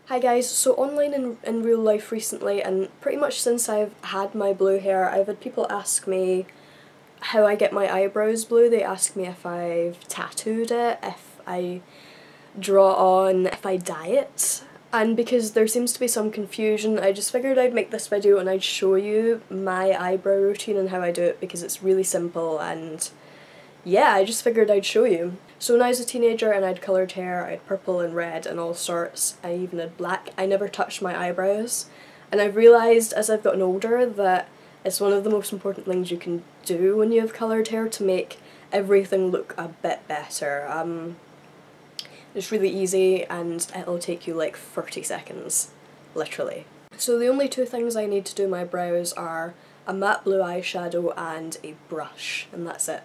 Hi guys, so online and in real life recently, and pretty much since I've had my blue hair, I've had people ask me how I get my eyebrows blue. They ask me if I've tattooed it, if I draw on, if I dye it. And because there seems to be some confusion, I just figured I'd make this video and I'd show you my eyebrow routine and how I do it, because it's really simple, and yeah, I just figured I'd show you. So when I was a teenager and I had coloured hair, I had purple and red and all sorts, I even had black, I never touched my eyebrows. And I've realised as I've gotten older that it's one of the most important things you can do when you have coloured hair to make everything look a bit better. It's really easy and it'll take you like 30 seconds, literally. So the only two things I need to do my brows are a matte blue eyeshadow and a brush, and that's it.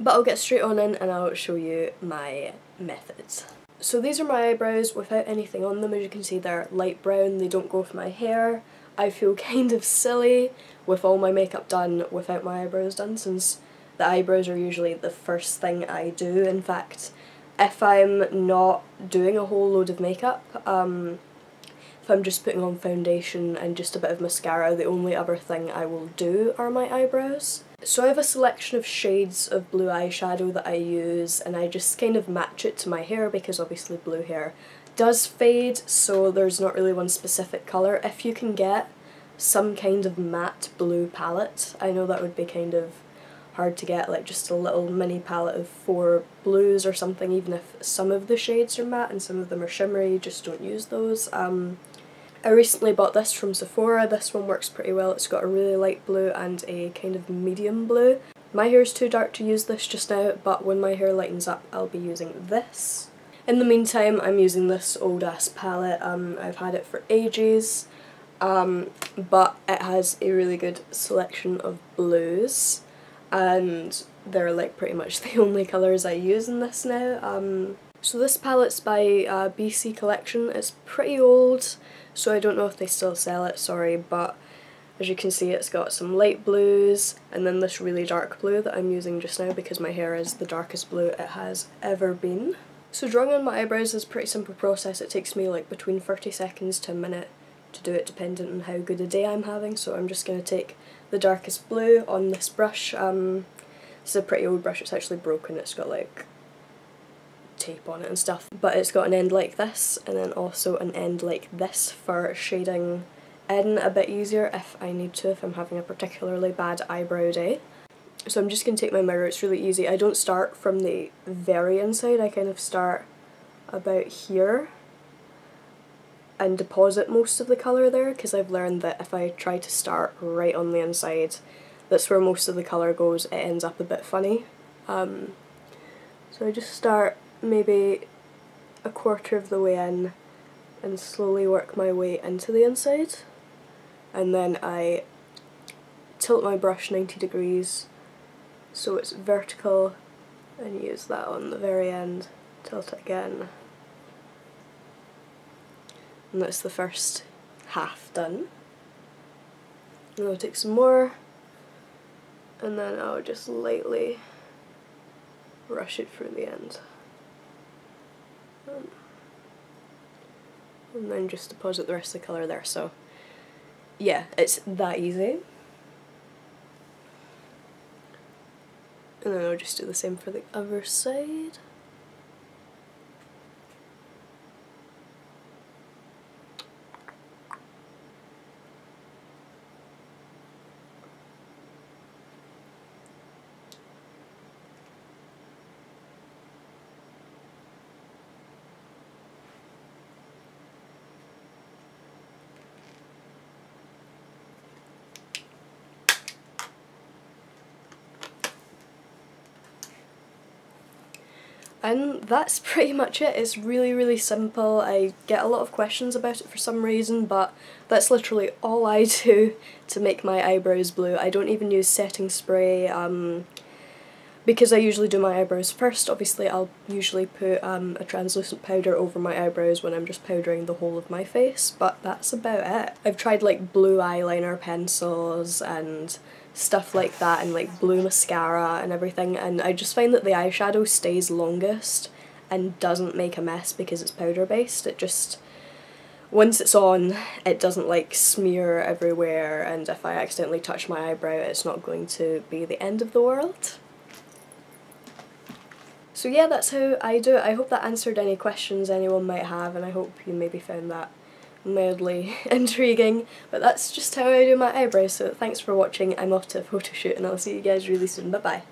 But I'll get straight on in and I'll show you my methods. So these are my eyebrows without anything on them. As you can see, they're light brown, they don't go with my hair. I feel kind of silly with all my makeup done without my eyebrows done, since the eyebrows are usually the first thing I do. In fact, if I'm not doing a whole load of makeup, if I'm just putting on foundation and just a bit of mascara, the only other thing I will do are my eyebrows. So I have a selection of shades of blue eyeshadow that I use, and I just kind of match it to my hair because obviously blue hair does fade, so there's not really one specific colour. If you can get some kind of matte blue palette, I know that would be kind of hard to get, like just a little mini palette of 4 blues or something. Even if some of the shades are matte and some of them are shimmery, just don't use those. I recently bought this from Sephora. This one works pretty well. It's got a really light blue and a kind of medium blue. My hair is too dark to use this just now, but when my hair lightens up I'll be using this. In the meantime, I'm using this old ass palette. I've had it for ages, but it has a really good selection of blues, and they're like pretty much the only colours I use in this now. So this palette's by BC Collection. It's pretty old, so I don't know if they still sell it, sorry, but as you can see it's got some light blues and then this really dark blue that I'm using just now because my hair is the darkest blue it has ever been. So drawing on my eyebrows is a pretty simple process. It takes me like between 30 seconds to a minute to do it, depending on how good a day I'm having. So I'm just going to take the darkest blue on this brush. This is a pretty old brush, it's actually broken, it's got like tape on it and stuff, but it's got an end like this and then also an end like this for shading in a bit easier if I need to, if I'm having a particularly bad eyebrow day. So I'm just going to take my mirror. It's really easy. I don't start from the very inside, I kind of start about here and deposit most of the colour there, because I've learned that if I try to start right on the inside, that's where most of the colour goes. It ends up a bit funny. So I just start maybe a quarter of the way in and slowly work my way into the inside, and then I tilt my brush 90 degrees so it's vertical and use that on the very end, tilt it again, and that's the first half done. And I'll take some more and then I'll just lightly brush it through the end. And then just deposit the rest of the colour there. So yeah, it's that easy. And then I'll just do the same for the other side. And that's pretty much it. It's really simple. I get a lot of questions about it for some reason, but that's literally all I do to make my eyebrows blue. I don't even use setting spray, because I usually do my eyebrows first. Obviously I'll usually put a translucent powder over my eyebrows when I'm just powdering the whole of my face, but that's about it. I've tried like blue eyeliner pencils and stuff like that, and like blue mascara and everything, and I just find that the eyeshadow stays longest and doesn't make a mess because it's powder based. It just once it's on, it doesn't like smear everywhere, and if I accidentally touch my eyebrow, it's not going to be the end of the world. So yeah, that's how I do it. I hope that answered any questions anyone might have, and I hope you maybe found that mildly intriguing, but that's just how I do my eyebrows. So thanks for watching. I'm off to a photo shoot and I'll see you guys really soon. Bye bye.